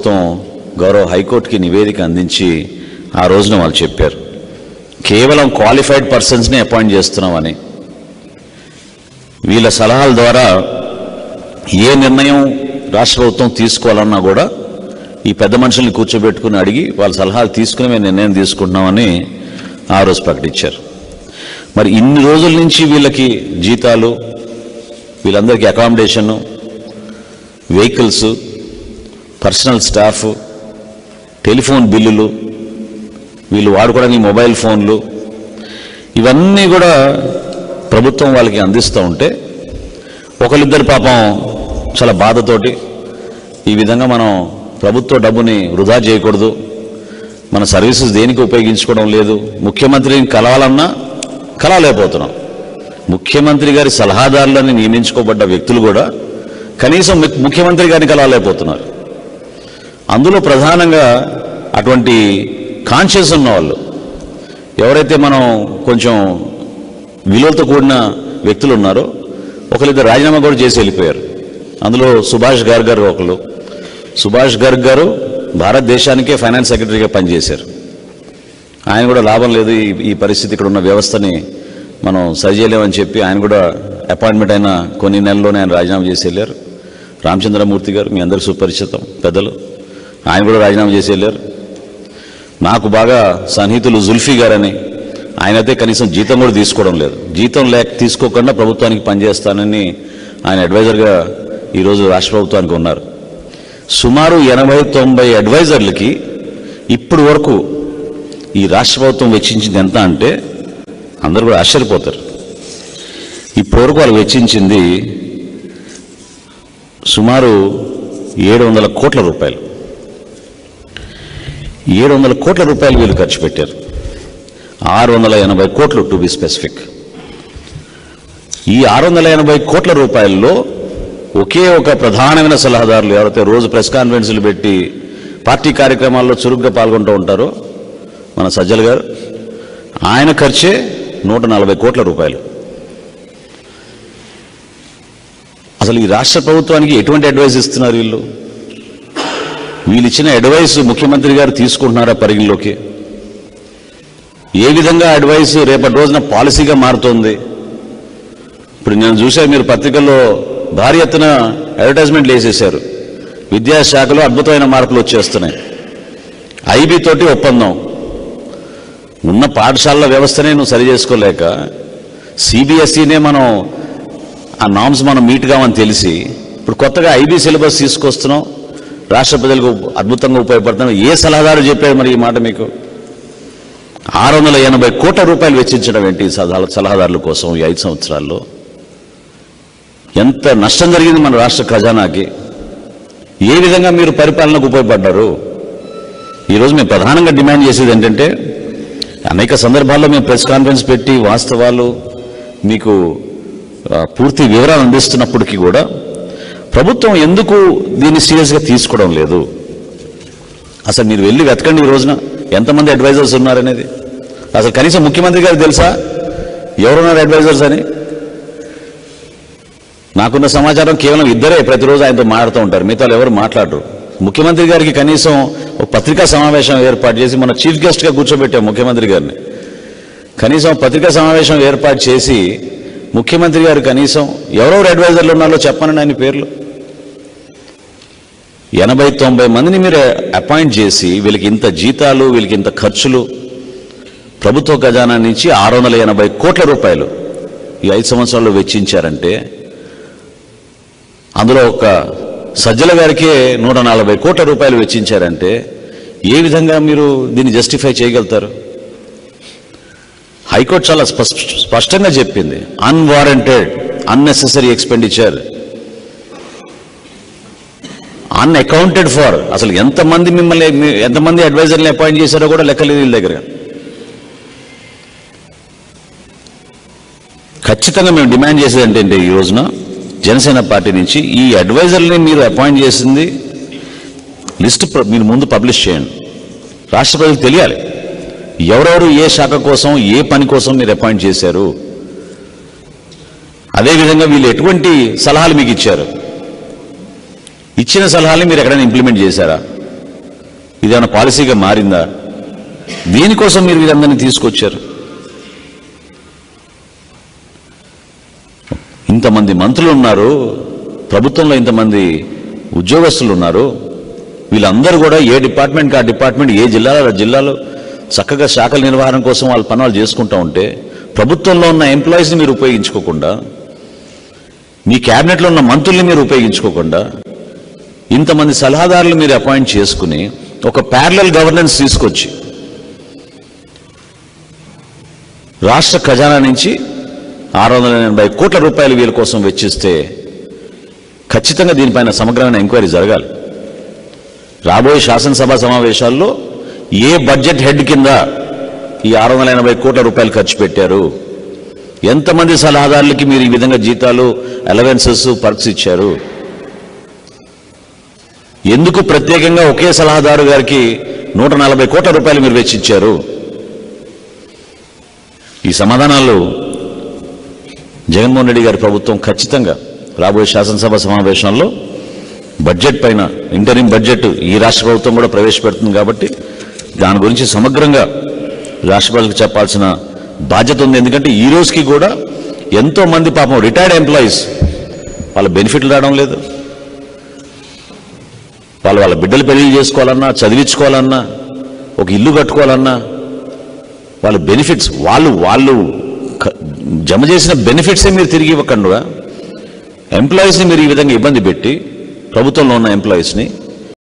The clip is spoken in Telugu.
ప్రభుత్వం గౌరవ హైకోర్టుకి నివేదిక అందించి ఆ రోజున వాళ్ళు చెప్పారు, కేవలం క్వాలిఫైడ్ పర్సన్స్ని అపాయింట్ చేస్తున్నామని. వీళ్ళ సలహాల ద్వారా ఏ నిర్ణయం రాష్ట్ర ప్రభుత్వం తీసుకోవాలన్నా కూడా ఈ పెద్ద మనుషుల్ని కూర్చోబెట్టుకుని అడిగి వాళ్ళ సలహాలు తీసుకుని మేము నిర్ణయం తీసుకుంటున్నామని ఆ రోజు ప్రకటించారు. మరి ఇన్ని రోజుల నుంచి వీళ్ళకి జీతాలు, వీళ్ళందరికీ accommodation, vehicles, personal staff, telephone బిల్లులు, వీళ్ళు వాడుకోవడానికి మొబైల్ ఫోన్లు, ఇవన్నీ కూడా ప్రభుత్వం వాళ్ళకి అందిస్తూ ఉంటే ఒకరిద్దరు పాపం చాలా బాధతోటి ఈ విధంగా మనం ప్రభుత్వ డబ్బుని వృధా చేయకూడదు, మన సర్వీసెస్ దేనికి ఉపయోగించుకోవడం లేదు, ముఖ్యమంత్రిని కలవాలన్నా కలవలేకపోతున్నాం. ముఖ్యమంత్రి గారి సలహాదారులని నియమించుకోబడ్డ వ్యక్తులు కూడా కనీసం ముఖ్యమంత్రి గారిని కలవలేకపోతున్నారు. అందులో ప్రధానంగా అటువంటి కాన్షియస్ ఉన్న వాళ్ళు ఎవరైతే మనం కొంచెం విలువలతో కూడిన వ్యక్తులు ఉన్నారో ఒకరిద్దరు రాజీనామా కూడా చేసి వెళ్ళిపోయారు. అందులో సుభాష్ గర్గ్ గారు ఒకరు. సుభాష్ గర్గ్ గారు భారతదేశానికే ఫైనాన్స్ సెక్రటరీగా పనిచేశారు. ఆయన కూడా లాభం లేదు, ఈ పరిస్థితి ఇక్కడ ఉన్న వ్యవస్థని మనం సరిచేయలేమని చెప్పి ఆయన కూడా అపాయింట్మెంట్ అయిన కొన్ని నెలల్లోనే ఆయన రాజీనామా చేసి వెళ్ళారు. రామచంద్రమూర్తి గారు మీ అందరికీ సుపరిచితం పెద్దలు, ఆయన కూడా రాజీనామా చేసి వెళ్ళారు. నాకు బాగా సన్నిహితులు జుల్ఫీ గారని, ఆయనైతే కనీసం జీతం కూడా తీసుకోవడం లేదు, జీతం తీసుకోకుండా ప్రభుత్వానికి పనిచేస్తానని ఆయన అడ్వైజర్గా ఈరోజు రాష్ట్ర ప్రభుత్వానికి ఉన్నారు. సుమారు 80-90 అడ్వైజర్లకి ఇప్పుడు వరకు ఈ రాష్ట్ర ప్రభుత్వం వెచ్చించింది ఎంత అంటే అందరూ కూడా ఆశ్చర్యపోతారు. ఇప్పటి వరకు వాళ్ళు వెచ్చించింది సుమారు 700 కోట్ల రూపాయలు. 700 కోట్ల రూపాయలు వీళ్ళు ఖర్చు పెట్టారు. 680 కోట్లు టు బి స్పెసిఫిక్. ఈ 680 కోట్ల రూపాయల్లో ఒకే ఒక ప్రధానమైన సలహాదారులు ఎవరైతే రోజు ప్రెస్ కాన్ఫరెన్స్లు పెట్టి పార్టీ కార్యక్రమాల్లో చురుగ్గా పాల్గొంటూ ఉంటారో మన సజ్జల గారు, ఆయన ఖర్చే 140 కోట్ల రూపాయలు. అసలు ఈ రాష్ట్ర ప్రభుత్వానికి ఎటువంటి అడ్వైస్ ఇస్తున్నారు వీళ్ళు? వీళ్ళు ఇచ్చిన అడ్వైస్ ముఖ్యమంత్రి గారు తీసుకుంటున్నారా పరిగణలోకి? ఏ విధంగా అడ్వైస్ రేపటి రోజున పాలసీగా మారుతోంది? ఇప్పుడు నేను చూశాను, మీరు పత్రికల్లో భారీ ఎత్తున అడ్వర్టైజ్మెంట్లు వేసేశారు. విద్యాశాఖలో అద్భుతమైన మార్పులు వచ్చేస్తున్నాయి. ఐబీ తోటి ఒప్పందం, ఉన్న పాఠశాలల వ్యవస్థనే నువ్వు సరి చేసుకోలేక సిబిఎస్ఈనే మనం ఆ నామ్స్ మనం మీట్ కావని తెలిసి ఇప్పుడు కొత్తగా ఐబీ సిలబస్ తీసుకొస్తున్నాం, రాష్ట్ర ప్రజలకు అద్భుతంగా ఉపయోగపడుతున్నాం. ఏ సలహాదారు చెప్పారు మరి ఈ మాట మీకు? 680 కోట్ల రూపాయలు వెచ్చించడం ఏంటి సలహాదారుల కోసం ఈ 5 సంవత్సరాల్లో? ఎంత నష్టం జరిగింది మన రాష్ట్ర ఖజానాకి? ఏ విధంగా మీరు పరిపాలనకు ఉపయోగపడ్డారు? ఈరోజు మేము ప్రధానంగా డిమాండ్ చేసేది ఏంటంటే, అనేక సందర్భాల్లో మేము ప్రెస్ కాన్ఫరెన్స్ పెట్టి వాస్తవాలు మీకు పూర్తి వివరాలు అందిస్తున్నప్పటికీ కూడా ప్రభుత్వం ఎందుకు దీన్ని సీరియస్గా తీసుకోవడం లేదు? అసలు మీరు వెళ్ళి వెతకండి ఈ రోజున ఎంతమంది అడ్వైజర్స్ ఉన్నారనేది. అసలు కనీసం ముఖ్యమంత్రి గారికి తెలుసా ఎవరున్నారు అడ్వైజర్స్ అని? నాకున్న సమాచారం కేవలం 2 ప్రతిరోజు ఆయనతో మాట్లాడుతూ ఉంటారు, మిగతా ఎవరు మాట్లాడరు. ముఖ్యమంత్రి గారికి కనీసం ఒక పత్రికా సమావేశం ఏర్పాటు చేసి మన చీఫ్ గెస్ట్గా కూర్చోబెట్టాం ముఖ్యమంత్రి గారిని. కనీసం పత్రికా సమావేశం ఏర్పాటు చేసి ముఖ్యమంత్రి గారు కనీసం ఎవరెవరు అడ్వైజర్లు ఉన్నారో చెప్పండి ఆయన పేర్లు. 80-90 మందిని మీరు అపాయింట్ చేసి వీళ్ళకి ఇంత జీతాలు, వీళ్ళకి ఇంత ఖర్చులు, ప్రభుత్వ ఖజానా నుంచి 680 కోట్ల రూపాయలు ఈ 5 సంవత్సరాల్లో వెచ్చించారంటే, అందులో ఒక సజ్జల గారికే 140 కోట్ల రూపాయలు వెచ్చించారంటే ఏ విధంగా మీరు దీన్ని జస్టిఫై చేయగలుగుతారు? హైకోర్టు చాలా స్పష్టంగా చెప్పింది, unwarranted unnecessary expenditure, unaccounted for. అసలు ఎంతమంది అడ్వైజర్ని అపాయింట్ చేశారో కూడా లెక్కలేదు వీళ్ళ దగ్గర. ఖచ్చితంగా మేము డిమాండ్ చేసేది ఏంటంటే ఈ రోజున జనసేన పార్టీ నుంచి ఈ అడ్వైజర్ని మీరు అపాయింట్ చేసింది లిస్ట్ మీరు ముందు పబ్లిష్ చేయండి, రాష్ట్ర ప్రజలకు తెలియాలి ఎవరెవరు ఏ శాఖ కోసం ఏ పని కోసం మీరు అపాయింట్ చేశారు. అదేవిధంగా వీళ్ళు ఎటువంటి సలహాలు మీకు ఇచ్చారు, ఇచ్చిన సలహాలని మీరు ఎక్కడైనా ఇంప్లిమెంట్ చేశారా? ఇదేమైనా పాలసీగా మారిందా? దీనికోసం మీరు వీరందరినీ తీసుకొచ్చారు. ఇంతమంది మంత్రులు ఉన్నారు, ప్రభుత్వంలో ఇంతమంది ఉద్యోగస్తులు ఉన్నారు. వీళ్ళందరూ కూడా ఏ డిపార్ట్మెంట్కి ఆ డిపార్ట్మెంట్, ఏ జిల్లాలో జిల్లాలో చక్కగా శాఖల నిర్వహణ కోసం వాళ్ళ పనులు చేసుకుంటూ ఉంటే, ప్రభుత్వంలో ఉన్న ఎంప్లాయీస్ని మీరు ఉపయోగించుకోకుండా, మీ క్యాబినెట్లో ఉన్న మంత్రుల్ని మీరు ఉపయోగించుకోకుండా, ఇంతమంది సలహాదారులు మీరు అపాయింట్ చేసుకుని ఒక ప్యారలల్ గవర్నెన్స్ తీసుకొచ్చి రాష్ట్ర ఖజానా నుంచి 680 కోట్ల రూపాయలు వీళ్ళ కోసం వెచ్చిస్తే ఖచ్చితంగా దీనిపైన సమగ్రమైన ఎంక్వైరీ జరగాలి. రాబోయే శాసనసభ సమావేశాల్లో ఏ బడ్జెట్ హెడ్ కింద ఈ 680 కోట్ల రూపాయలు ఖర్చు పెట్టారు, ఎంతమంది సలహాదారులకి మీరు ఈ విధంగా జీతాలు, అలవెన్సెస్, పర్క్స్ ఇచ్చారు, ఎందుకు ప్రత్యేకంగా ఒకే సలహాదారు గారికి 140 కోట్ల రూపాయలు మీరు వెచ్చిచ్చారు? ఈ సమాధానాలు జగన్మోహన్ రెడ్డి గారి ప్రభుత్వం ఖచ్చితంగా రాబోయే శాసనసభ సమావేశంలో బడ్జెట్ పైన, ఇంటరిం బడ్జెట్ ఈ రాష్ట్ర ప్రభుత్వం కూడా ప్రవేశపెడుతుంది కాబట్టి దాని గురించి సమగ్రంగా రాష్ట్ర ప్రజలకు చెప్పాల్సిన బాధ్యత ఉంది. ఎందుకంటే ఈ రోజుకి కూడా ఎంతో మంది పాపం రిటైర్డ్ ఎంప్లాయీస్ వాళ్ళ బెనిఫిట్లు రావడం లేదు. వాళ్ళ బిడ్డలు పెళ్లి చేసుకోవాలన్నా, చదివించుకోవాలన్నా, ఒక ఇల్లు కట్టుకోవాలన్నా వాళ్ళ బెనిఫిట్స్, వాళ్ళు జమ చేసిన బెనిఫిట్సే మీరు తిరిగి ఇవ్వకుండా ఎంప్లాయీస్ని మీరు ఈ విధంగా ఇబ్బంది పెట్టి, ప్రభుత్వంలో ఉన్న ఎంప్లాయీస్ని